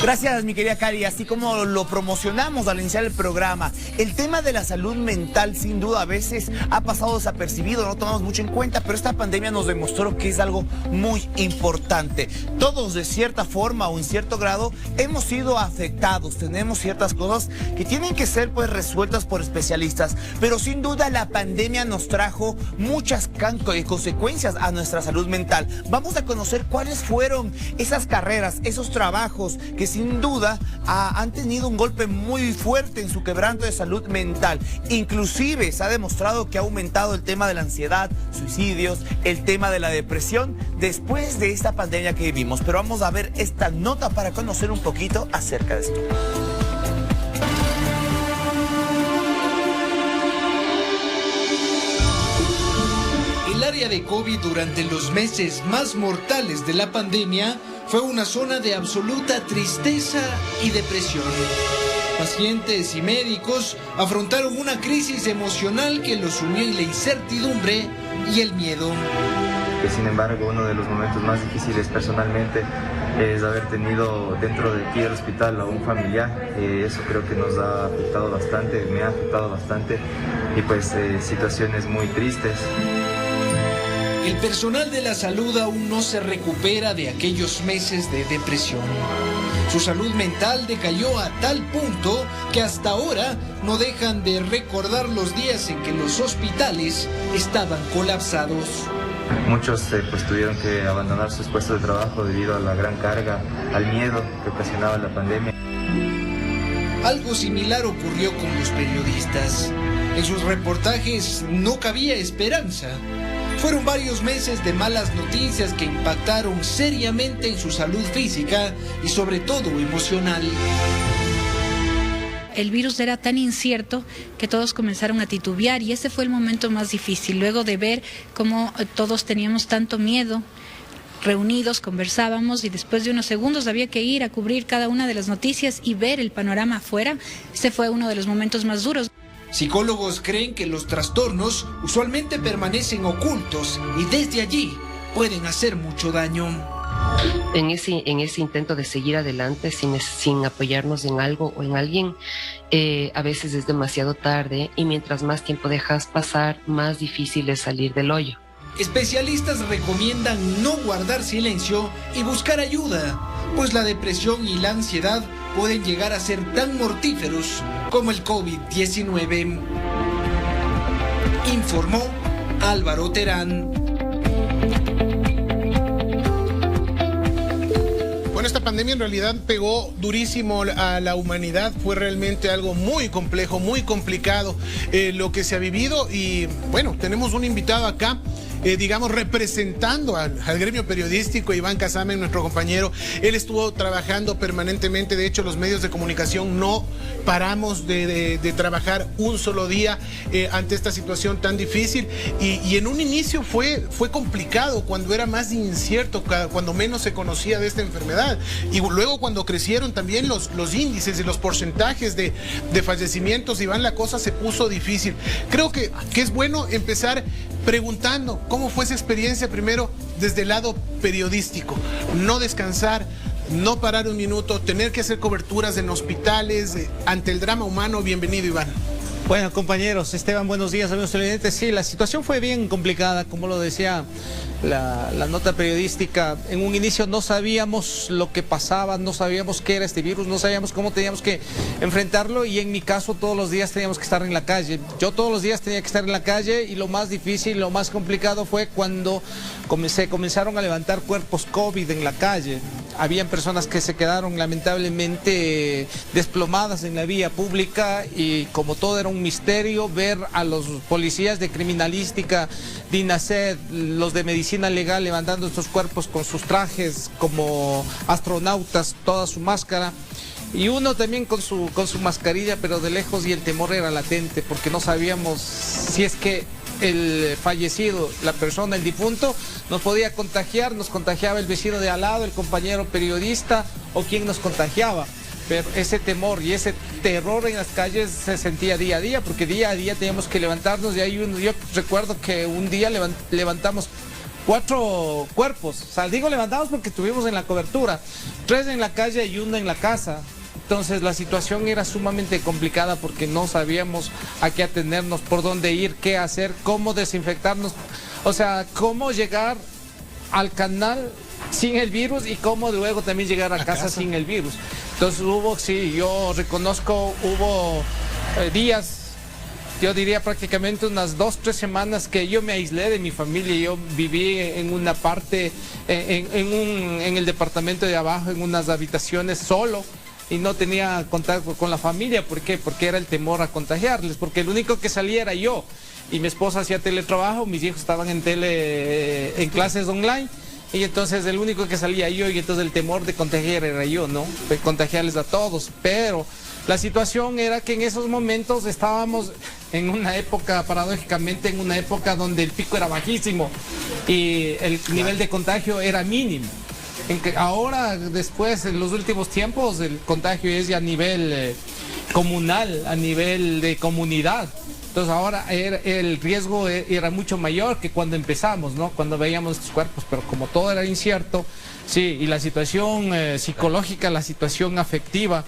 Gracias, mi querida Cari. Así como lo promocionamos al iniciar el programa, el tema de la salud mental sin duda a veces ha pasado desapercibido, no tomamos mucho en cuenta, pero esta pandemia nos demostró que es algo muy importante. Todos de cierta forma o en cierto grado hemos sido afectados, tenemos ciertas cosas que tienen que ser pues resueltas por especialistas, pero sin duda la pandemia nos trajo muchas consecuencias a nuestra salud mental. Vamos a conocer cuáles fueron esas carreras, esos trabajos que sin duda han tenido un golpe muy fuerte en su quebranto de salud mental. Inclusive se ha demostrado que ha aumentado el tema de la ansiedad, suicidios, el tema de la depresión después de esta pandemia que vivimos. Pero vamos a ver esta nota para conocer un poquito acerca de esto. El área de COVID durante los meses más mortales de la pandemia fue una zona de absoluta tristeza y depresión. Pacientes y médicos afrontaron una crisis emocional que los sumió en la incertidumbre y el miedo. Sin embargo, uno de los momentos más difíciles personalmente es haber tenido dentro de aquí del hospital a un familiar. Eso creo que nos ha afectado bastante, me ha afectado bastante, y pues situaciones muy tristes. El personal de la salud aún no se recupera de aquellos meses de depresión. Su salud mental decayó a tal punto que hasta ahora no dejan de recordar los días en que los hospitales estaban colapsados. Muchos pues tuvieron que abandonar sus puestos de trabajo debido a la gran carga, al miedo que ocasionaba la pandemia. Algo similar ocurrió con los periodistas. En sus reportajes no cabía esperanza. Fueron varios meses de malas noticias que impactaron seriamente en su salud física y sobre todo emocional. El virus era tan incierto que todos comenzaron a titubear y ese fue el momento más difícil. Luego de ver cómo todos teníamos tanto miedo, reunidos, conversábamos y después de unos segundos había que ir a cubrir cada una de las noticias y ver el panorama afuera. Ese fue uno de los momentos más duros. Psicólogos creen que los trastornos usualmente permanecen ocultos y desde allí pueden hacer mucho daño. En ese intento de seguir adelante sin apoyarnos en algo o en alguien, a veces es demasiado tarde y mientras más tiempo dejas pasar, más difícil es salir del hoyo. Especialistas recomiendan no guardar silencio y buscar ayuda, pues la depresión y la ansiedad pueden llegar a ser tan mortíferos como el COVID-19. Informó Álvaro Terán. Bueno, esta pandemia en realidad pegó durísimo a la humanidad, fue realmente algo muy complejo, muy complicado lo que se ha vivido y bueno, tenemos un invitado acá. Representando al gremio periodístico, Iván Casamen, nuestro compañero. Él estuvo trabajando permanentemente, de hecho los medios de comunicación no paramos de trabajar un solo día ante esta situación tan difícil y en un inicio fue complicado cuando era más incierto, cuando menos se conocía de esta enfermedad y luego cuando crecieron también los índices y los porcentajes de fallecimientos, Iván, la cosa se puso difícil. Creo que es bueno empezar preguntando cómo fue esa experiencia primero desde el lado periodístico. No descansar, no parar un minuto, tener que hacer coberturas en hospitales, ante el drama humano. Bienvenido, Iván. Bueno, compañeros, Esteban, buenos días, amigos televidentes. Sí, la situación fue bien complicada, como lo decía la nota periodística. En un inicio no sabíamos lo que pasaba, no sabíamos qué era este virus, no sabíamos cómo teníamos que enfrentarlo y en mi caso todos los días teníamos que estar en la calle. Yo todos los días tenía que estar en la calle y lo más difícil, lo más complicado fue cuando comenzaron a levantar cuerpos COVID en la calle. Habían personas que se quedaron lamentablemente desplomadas en la vía pública y como todo era un misterio, ver a los policías de criminalística, de INASED, los de medicina legal levantando estos cuerpos con sus trajes como astronautas, toda su máscara. Y uno también con su mascarilla, pero de lejos, y el temor era latente porque no sabíamos si es que el fallecido, la persona, el difunto, nos podía contagiar, nos contagiaba el vecino de al lado, el compañero periodista o quien nos contagiaba. Pero ese temor y ese terror en las calles se sentía día a día, porque día a día teníamos que levantarnos. Y yo recuerdo que un día levantamos 4 cuerpos. O sea, digo levantados porque estuvimos en la cobertura, 3 en la calle y 1 en la casa. Entonces la situación era sumamente complicada porque no sabíamos a qué atenernos, por dónde ir, qué hacer, cómo desinfectarnos, o sea, cómo llegar al canal sin el virus y cómo luego también llegar a casa sin el virus. Entonces sí, yo reconozco, hubo días, yo diría prácticamente unas 2-3 semanas que yo me aislé de mi familia. Yo viví en una parte, en el departamento de abajo, en unas habitaciones solo, y no tenía contacto con la familia. ¿Por qué? Porque era el temor a contagiarles, porque el único que salía era yo, y mi esposa hacía teletrabajo, mis hijos estaban en clases online, y entonces el único que salía yo, y entonces el temor de contagiar era yo, ¿no? De contagiarles a todos. Pero la situación era que en esos momentos estábamos en una época, paradójicamente, en una época donde el pico era bajísimo y el nivel de contagio era mínimo. En que ahora, después, en los últimos tiempos, el contagio es ya a nivel comunal, a nivel de comunidad. Entonces ahora el riesgo era mucho mayor que cuando empezamos, ¿no? Cuando veíamos estos cuerpos, pero como todo era incierto, sí, y la situación psicológica, la situación afectiva,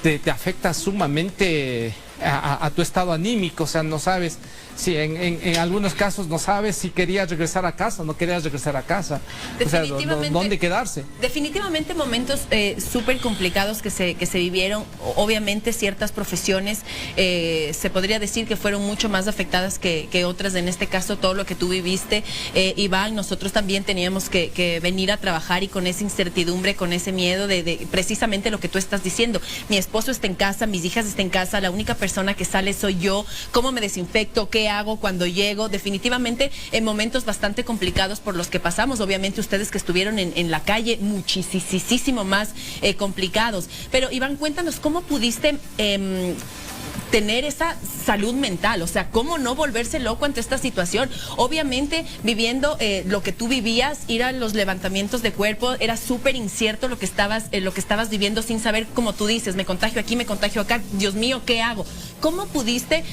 te afecta sumamente a tu estado anímico. O sea, no sabes si en algunos casos no sabes si querías regresar a casa o no querías regresar a casa. O sea, ¿dónde quedarse? Definitivamente momentos súper complicados que se vivieron. Obviamente ciertas profesiones se podría decir que fueron mucho más afectadas que otras. En este caso, todo lo que tú viviste, Iván, nosotros también teníamos que venir a trabajar, y con esa incertidumbre, con ese miedo de precisamente lo que tú estás diciendo. Mi esposo está en casa, mis hijas están en casa, la única persona que sale soy yo. ¿Cómo me desinfecto? ¿Qué hago cuando llego? Definitivamente en momentos bastante complicados por los que pasamos. Obviamente ustedes que estuvieron en la calle, muchísimo más complicados. Pero Iván, cuéntanos, ¿cómo pudiste tener esa salud mental? O sea, ¿cómo no volverse loco ante esta situación? Obviamente, viviendo lo que tú vivías, ir a los levantamientos de cuerpo, era súper incierto lo que estabas viviendo, sin saber, como tú dices, me contagio aquí, me contagio acá, Dios mío, ¿qué hago? ¿Cómo pudiste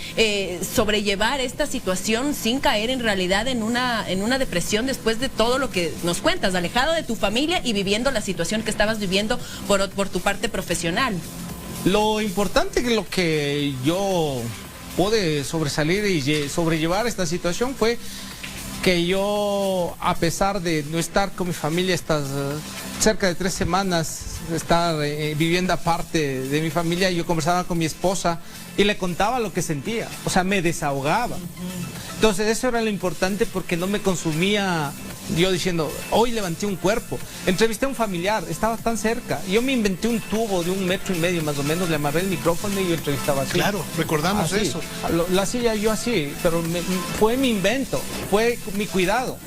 sobrellevar esta situación sin caer en realidad en una depresión después de todo lo que nos cuentas, alejado de tu familia y viviendo la situación que estabas viviendo por tu parte profesional? Lo importante que lo que yo pude sobresalir y sobrellevar esta situación fue que yo, a pesar de no estar con mi familia estas cerca de 3 semanas, estar viviendo aparte de mi familia, yo conversaba con mi esposa y le contaba lo que sentía, o sea, me desahogaba. Entonces eso era lo importante, porque no me consumía yo diciendo, hoy levanté un cuerpo. Entrevisté a un familiar, estaba tan cerca, yo me inventé un tubo de 1,5 metros más o menos, le amarré el micrófono y yo entrevistaba así. Claro, recordamos así, eso. Lo hacía yo así, pero fue mi invento, fue mi cuidado,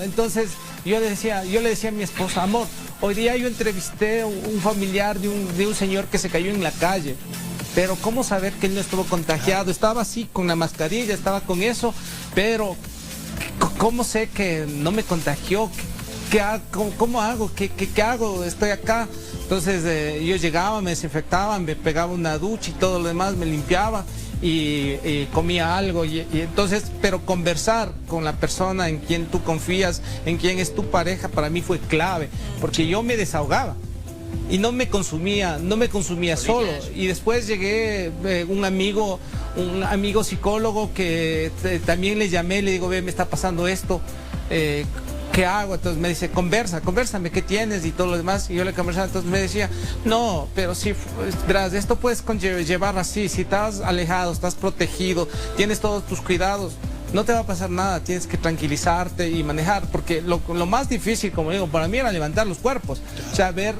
Entonces yo le decía a mi esposa, amor, hoy día yo entrevisté a un familiar de un señor que se cayó en la calle, pero ¿cómo saber que él no estuvo contagiado? Estaba así con la mascarilla, estaba con eso, pero ¿cómo sé que no me contagió? ¿Cómo hago? ¿Qué hago? Estoy acá. Entonces yo llegaba, me desinfectaba, me pegaba una ducha y todo lo demás, me limpiaba y comía algo. Y entonces, pero conversar con la persona en quien tú confías, en quien es tu pareja, para mí fue clave, porque yo me desahogaba. Y no me consumía solo. Y después llegué un amigo psicólogo que también le llamé, le digo, ve, me está pasando esto, ¿qué hago? Entonces me dice, convérsame, ¿qué tienes? Y todo lo demás. Y yo le conversaba, entonces me decía, no, pero sí, verás, esto puedes llevar así, si estás alejado, estás protegido, tienes todos tus cuidados, no te va a pasar nada, tienes que tranquilizarte y manejar, porque lo más difícil, como digo, para mí era levantar los cuerpos, o sea, ver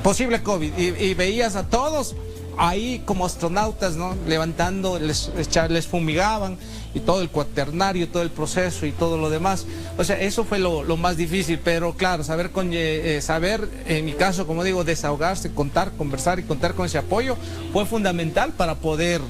posible COVID, y veías a todos ahí como astronautas, ¿no? Levantando, les fumigaban, y todo el cuaternario, todo el proceso y todo lo demás. O sea, eso fue lo más difícil, pero claro, saber, en mi caso, como digo, desahogarse, conversar y contar con ese apoyo fue fundamental para poder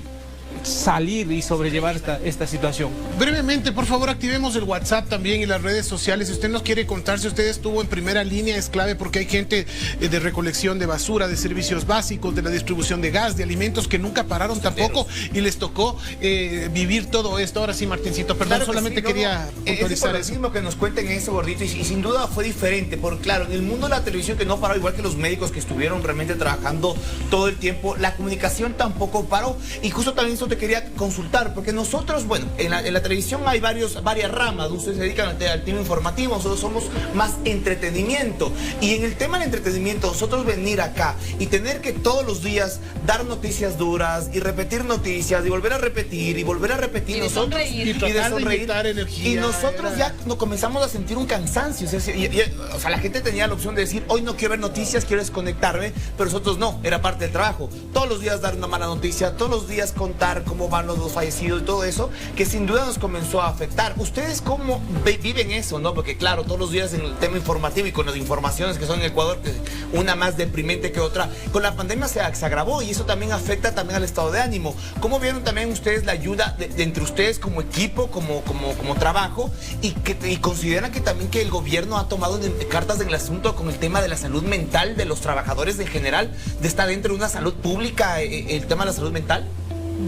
salir y sobrellevar esta situación. Brevemente, por favor, activemos el WhatsApp también y las redes sociales. Si usted nos quiere contar si usted estuvo en primera línea, es clave porque hay gente de recolección de basura, de servicios básicos, de la distribución de gas, de alimentos que nunca pararon tampoco y les tocó vivir todo esto. Ahora sí, Martincito, perdón, Claro que solamente sí, quería puntualizar eso. Que nos cuenten eso, gordito, y sin duda fue diferente, porque claro, en el mundo de la televisión que no paró, igual que los médicos que estuvieron realmente trabajando todo el tiempo, la comunicación tampoco paró, y justo también eso te quería consultar, porque nosotros, bueno, en la televisión hay varias ramas, ustedes se dedican al tema informativo, nosotros somos más entretenimiento, y en el tema del entretenimiento, nosotros venir acá y tener que todos los días dar noticias duras, y repetir noticias, y volver a repetir, y volver a repetir, y de nosotros, sonreír. Y tratar de inyectar energía. y nosotros ya nos comenzamos a sentir un cansancio, o sea, la gente tenía la opción de decir, hoy no quiero ver noticias, quiero desconectarme, pero nosotros no, era parte del trabajo, todos los días dar una mala noticia, todos los días contar cómo van los fallecidos y todo eso, que sin duda nos comenzó a afectar. ¿Ustedes cómo viven eso, no? Porque claro, todos los días en el tema informativo y con las informaciones que son en Ecuador, una más deprimente que otra, con la pandemia se agravó, y eso también afecta también al estado de ánimo. ¿Cómo vieron también ustedes la ayuda de entre ustedes como equipo, como trabajo, y consideran que también que el gobierno ha tomado cartas en el asunto con el tema de la salud mental de los trabajadores en general, de estar dentro de una salud pública, el tema de la salud mental?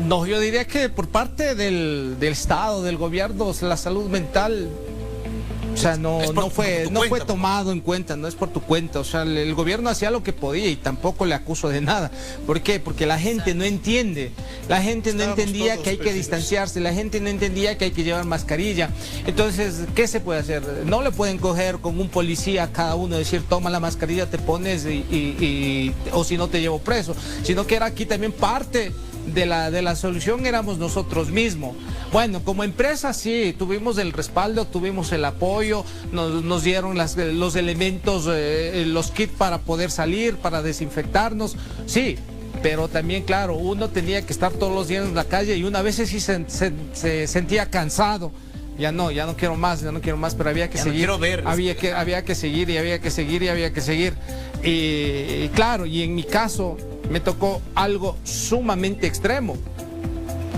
No, yo diría que por parte del Estado, del gobierno, la salud mental, o sea, no fue tomado en cuenta, no es por tu cuenta. O sea, el gobierno hacía lo que podía y tampoco le acuso de nada. ¿Por qué? Porque la gente no entiende. La gente no entendía que hay que distanciarse, la gente no entendía que hay que llevar mascarilla. Entonces, ¿qué se puede hacer? No le pueden coger con un policía a cada uno, decir, toma la mascarilla, te pones o si no te llevo preso. Sino que era aquí también parte de la solución éramos nosotros mismos. Bueno, como empresa sí, tuvimos el respaldo, tuvimos el apoyo, nos dieron los elementos, los kits para poder salir, para desinfectarnos, sí, pero también, claro, uno tenía que estar todos los días en la calle y una vez sí se sentía cansado. Ya no quiero más, pero había que seguir. No quiero ver. Había que seguir y había que seguir y había que seguir. Y claro, y en mi caso me tocó algo sumamente extremo.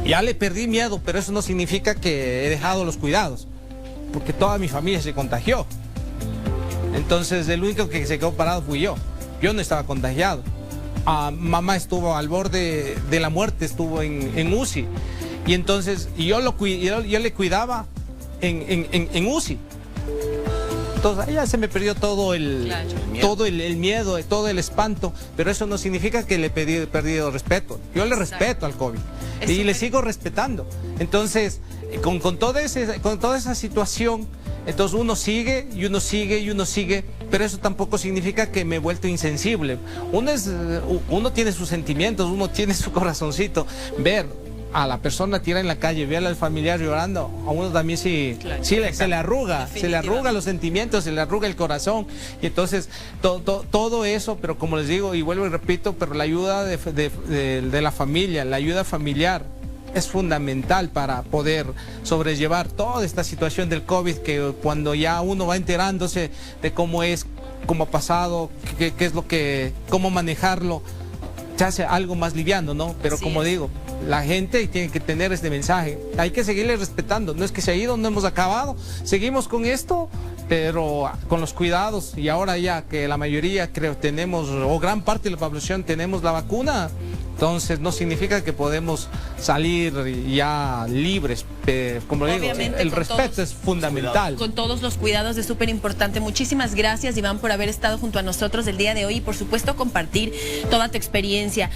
Ya le perdí miedo, pero eso no significa que he dejado los cuidados, porque toda mi familia se contagió. Entonces el único que se quedó parado fui yo. Yo no estaba contagiado. Mamá estuvo al borde de la muerte, estuvo en UCI. Y entonces yo le cuidaba en UCI. Entonces ya se me perdió todo el miedo, todo el espanto, pero eso no significa que le he perdido respeto. Yo le respeto al COVID y le sigo respetando. Entonces, con toda esa situación, entonces uno sigue, pero eso tampoco significa que me he vuelto insensible. Uno tiene sus sentimientos, uno tiene su corazoncito. Ver a la persona tirada en la calle, ver al familiar llorando, a uno también se le arruga los sentimientos, se le arruga el corazón. Y entonces todo eso, pero como les digo y vuelvo y repito, pero la ayuda de la familia, la ayuda familiar es fundamental para poder sobrellevar toda esta situación del COVID, que cuando ya uno va enterándose de cómo ha pasado, qué es cómo manejarlo, se hace algo más liviano, ¿no? Pero como digo, la gente tiene que tener este mensaje. Hay que seguirle respetando. No es que se ha ido, no hemos acabado. Seguimos con esto, pero con los cuidados. Y ahora ya que la mayoría, creo, tenemos, o gran parte de la población tenemos la vacuna, entonces no significa que podemos salir ya libres. Como digo, el respeto es fundamental. Con todos los cuidados es súper importante. Muchísimas gracias, Iván, por haber estado junto a nosotros el día de hoy y por supuesto compartir toda tu experiencia.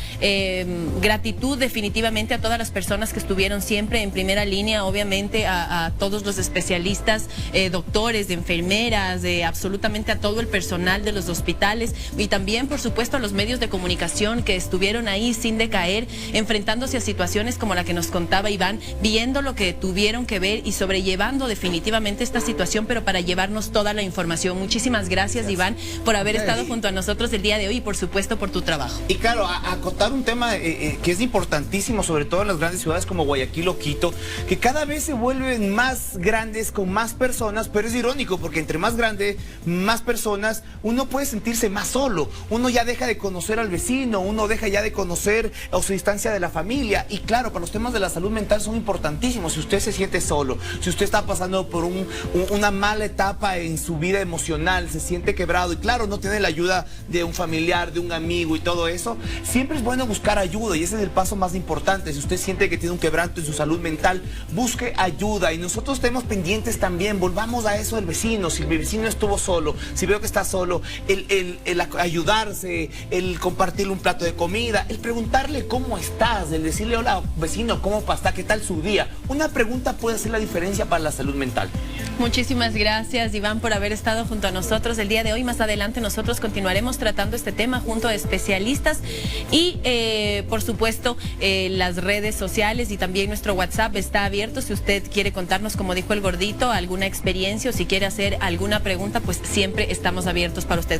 Gratitud definitivamente a todas las personas que estuvieron siempre en primera línea, obviamente a todos los especialistas, doctores, enfermeras, absolutamente a todo el personal de los hospitales y también por supuesto a los medios de comunicación que estuvieron ahí sin decaer, enfrentándose a situaciones como la que nos contaba Iván, viendo lo que tuvieron que ver y sobrellevando definitivamente esta situación, pero para llevarnos toda la información. Muchísimas gracias, Iván, por haber estado junto a nosotros el día de hoy y por supuesto por tu trabajo. Y claro, a acotar un tema que es importantísimo, sobre todo en las grandes ciudades como Guayaquil o Quito, que cada vez se vuelven más grandes con más personas, pero es irónico porque entre más grande, más personas, uno puede sentirse más solo, uno ya deja de conocer al vecino, uno deja ya de conocer a su distancia de la familia. Y claro, para los temas de la salud mental son importantísimos. Si usted se siente solo, si usted está pasando por una mala etapa en su vida emocional, se siente quebrado y claro, no tiene la ayuda de un familiar, de un amigo y todo eso, siempre es bueno buscar ayuda y ese es el paso más importante. Si usted siente que tiene un quebranto en su salud mental, busque ayuda y nosotros estemos pendientes también, volvamos a eso del vecino. Si el vecino estuvo solo, si veo que está solo, el ayudarse, el compartirle un plato de comida, el preguntarle cómo estás, el decirle hola vecino, ¿cómo está? ¿Qué tal su día? Una pregunta puede hacer la diferencia para la salud mental. Muchísimas gracias, Iván, por haber estado junto a nosotros el día de hoy. Más adelante nosotros continuaremos tratando este tema junto a especialistas y por supuesto las redes sociales y también nuestro WhatsApp está abierto. Si usted quiere contarnos, como dijo el gordito, alguna experiencia o si quiere hacer alguna pregunta, pues siempre estamos abiertos para usted.